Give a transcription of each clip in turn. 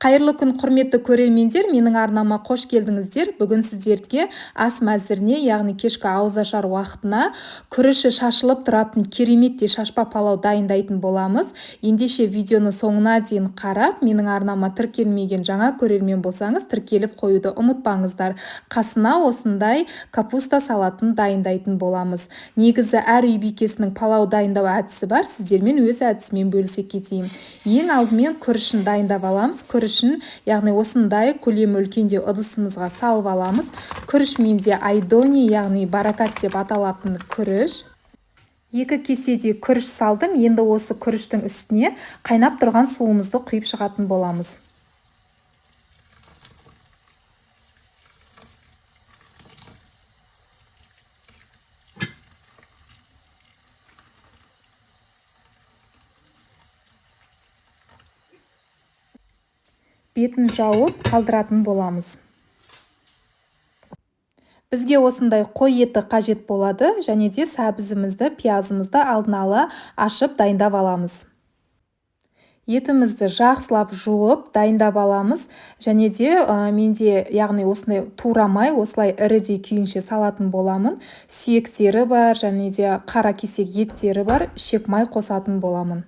Қайырлы күн, құрметті көрермендер, менің арнама қош келдіңіздер. Бүгін сіздерге ас мәзіріне, яғни кешкі ауызашар уақытына күріші шашылып тұратын кереметте шашпа палау дайындайтын боламыз. Ендеше видеоны соңына дейін қарап, менің арнама тіркелмеген жаңа көрермен болсаңыз, тіркеліп қоюды ұмытпаңыздар. Қасына осындай капуста салатын дайындайтын боламыз. Негізі әр үй бикесінің палау дайындау әдісі бар, сіздермен өз әдісімен бөлісе кетейін. Ең алдымен күрішін дайындап аламыз. Күрішін, яғни осындай көлемі үлкендеу ыдысымызға салып аламыз. Күріш менде айдони, яғни баракат деп аталатын күріш. 2 кеседей күріш салдым. Енді осы күріштің үстіне қайнап тұрған суымызды құйып шығатын боламыз. Бетін жауып қалдыратын боламыз. Бізге осындай қой еті қажет болады, және де сәбізімізді, пиязымызды алдын ала ашып дайындап аламыз. Етімізді жақсылап жуып дайындап аламыз, және де менде, яғни осындай турамай, осылай ірідей күйінше салатын боламын. Сүйектері бар, және де қара кесек еттері бар, шек май қосатын боламын.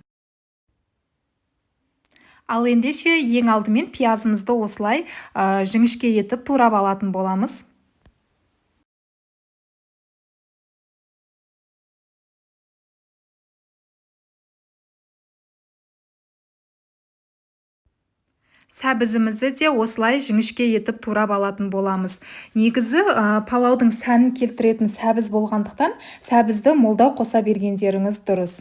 Ал ендеше ең алдымен пиязымызды осылай жіңішке етіп турап алатын боламыз. Сәбізімізді де осылай жіңішке етіп турап алатын боламыз. Негізі палаудың сәнін келтіретін сәбіз болғандықтан, сәбізді молдау қоса бергендеріңіз дұрыс.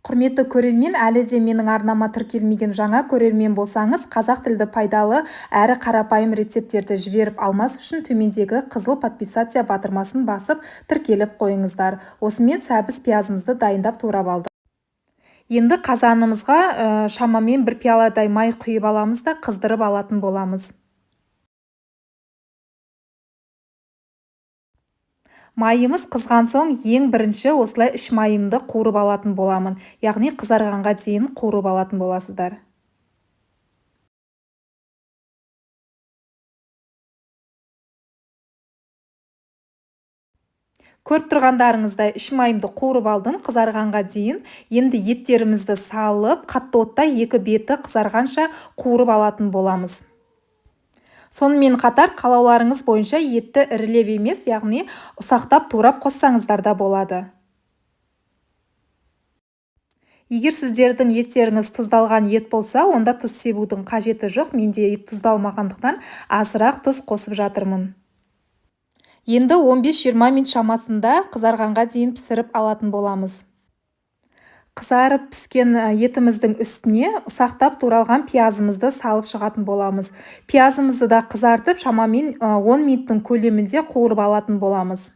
Құрметті көрермен, әлі де менің арнама тіркелмеген жаңа көрермен болсаңыз, қазақ тілді пайдалы әрі қарапайым рецепттерді жіберіп алмас үшін төмендегі қызыл подписаться батырмасын басып тіркеліп қойыңыздар. Осымен сәбіз пиязымызды дайындап турап алдық. Енді қазанымызға шамамен 1 пияладай май құйып аламыз да қыздырып алатын боламыз. Майымыз қызған соң ең бірінші осылай іш майымды қуырып алатын боламын. Яғни қызарғанға дейін қуырып алатын боласыздар. Көріп тұрғандарыңыздай іш майымды қуырып алдым қызарғанға дейін. Енді еттерімізді салып, қатты отта 2 беті қызарғанша қуырып алатын боламыз. Сонымен қатар қалауларыңыз бойынша етті ірілеп емес, яғни ұсақтап турап қоссаңыздар да болады. Егер сіздердің еттеріңіз тұздалған ет болса, онда тұз себудің қажеті жоқ. Менде ет тұздалмағандықтан азырақ тұз қосып жатырмын. Енді 15-20 минут шамасында қызарғанға дейін пісіріп алатын боламыз. Қызарып піскен етіміздің үстіне ұсақтап туралған пиязымызды салып шығатын боламыз. Пиязымызды да қызартып, шамамен 10 минуттың көлемінде қуырып алатын боламыз.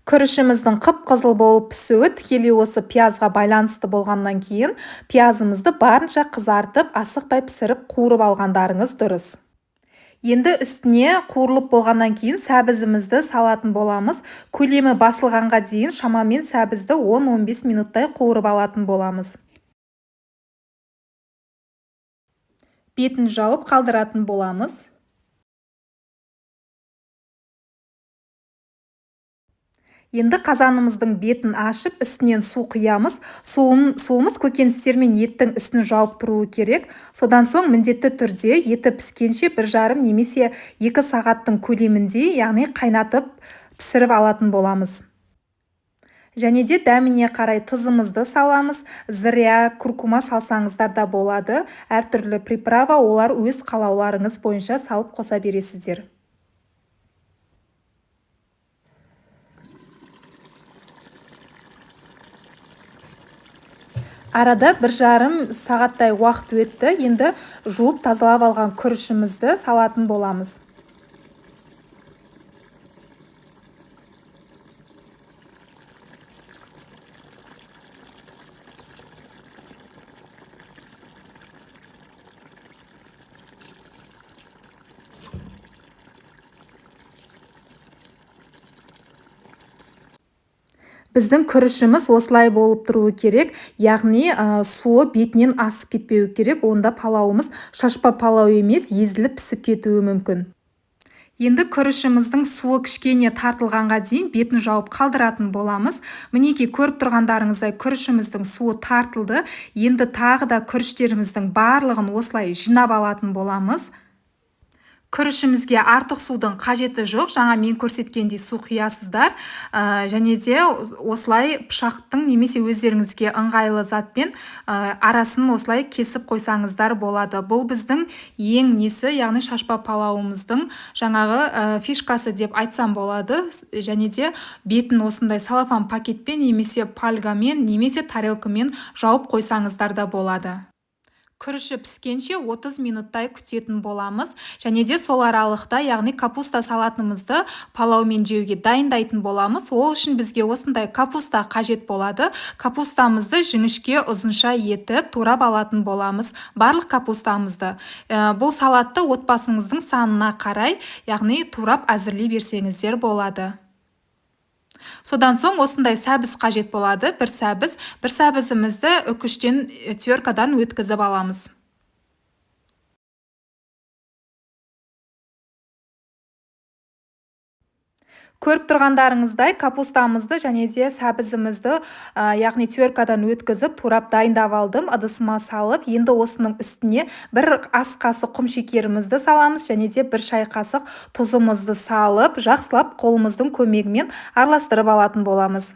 Күрішіміздің қып-қызыл болып пісуі тікелей осы пиязға байланысты болғаннан кейін, пиязымызды барынша қызартып, асықпай пісіріп қуырып алғандарыңыз дұрыс. Енді үстіне қуырылып болғаннан кейін сәбізімізді салатын боламыз. Көлемі басылғанға дейін шамамен сәбізді 10-15 минуттай қуырып алатын боламыз. Бетін жауып қалдыратын боламыз. Енді қазанымыздың бетін ашып, үстінен су құямыз. Суымыз көкөністер мен еттің үстін жауып тұруы керек. Содан соң міндетті түрде еті піскенше 1,5 немесе 2 сағаттың көлемінде, яғни қайнатып пісіріп алатын боламыз. Және де дәміне қарай тұзымызды саламыз. Зыря, куркума салсаңыздар да болады. Әртүрлі приправа, олар өз қалауларыңыз бойынша салып қоса бересіздер. Арада 1,5 сағаттай уақыт өтті. Енді жуып тазалап алған күрішімізді салатын боламыз. Біздің күрішіміз осылай болып тұруы керек, яғни суы бетінен асып кетпеуі керек, онда палауымыз шашпа палау емес, езіліп пісіп кетуі мүмкін. Енді күрішіміздің суы кішкене тартылғанға дейін бетін жауып қалдыратын боламыз. Мінекей көріп тұрғандарыңыздай күрішіміздің суы тартылды. Енді тағы да күріштеріміздің барлығын осылай жинап алатын боламыз. Күрішімізге артық судың қажеті жоқ. Жаңа мен көрсеткендей су құясыздар. Және де осылай пышақтың немесе өздеріңізге ыңғайлы затпен арасын осылай кесіп қойсаңыздар болады. Бұл біздің ең несі, яғни шашпа палауымыздың жаңағы фишкасы деп айтсам болады. Және де бетін осындай салафан пакетпен немесе пальгамен немесе тарелкамен жауып қойсаңыздар да болады. Күріші піскенше 30 минуттай күтетін боламыз. Және де сол аралықта, яғни капуста салатымызды палаумен жеуге дайындайтын боламыз. Ол үшін бізге осындай капуста қажет болады. Капустамызды жіңішке ұзынша етіп турап алатын боламыз. Барлық капустамызды. Бұл салатты отбасыңыздың санына қарай, яғни турап әзірлей берсеңіздер болады. Содан соң осындай сәбіз қажет болады, бір сәбізімізді үкіштен теркадан өткізіп аламыз. Көріп тұрғандарыңыздай капустамызды және де сәбізімізді, яғни теркадан өткізіп турап дайындап алдым. Ыдысыма салып, енді осының үстіне бір ас қасық құмшекерімізді саламыз және де бір шай қасық тұзымызды салып, жақсылап қолымыздың көмегімен араластырып алатын боламыз.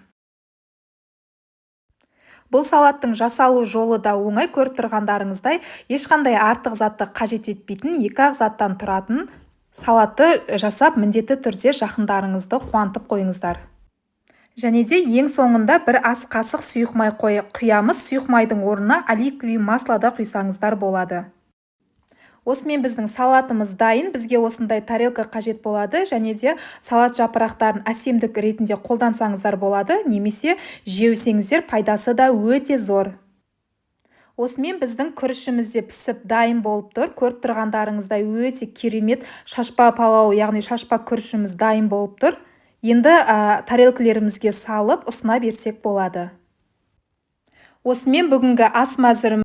Бұл салаттың жасалу жолы да оңай. Көріп тұрғандарыңыздай ешқандай артық затты қажет етпейтін, 2-ақ заттан тұратын салатты жасап, міндетті түрде жақындарыңызды қуантып қойыңыздар. Және де ең соңында бір ас қасық сұйық май құямыз. Сұйық майдың орнына оливковый масло да құйсаңыздар болады. Осымен біздің салатымыз дайын. Бізге осындай тарелка қажет болады. Және де салат жапырақтарын әсемдік ретінде қолдансаңыздар болады. Немесе жеусеңіздер пайдасы да өте зор. Осымен біздің күрішімізде пісіп дайын болып тұр. Көріп тұрғандарыңыздай өте керемет шашпа палау, яғни шашпа күрішіміз дайын болып тұр. Енді тарелкалерімізге салып ұсына берсек болады. Осымен бүгінгі ас мәзірім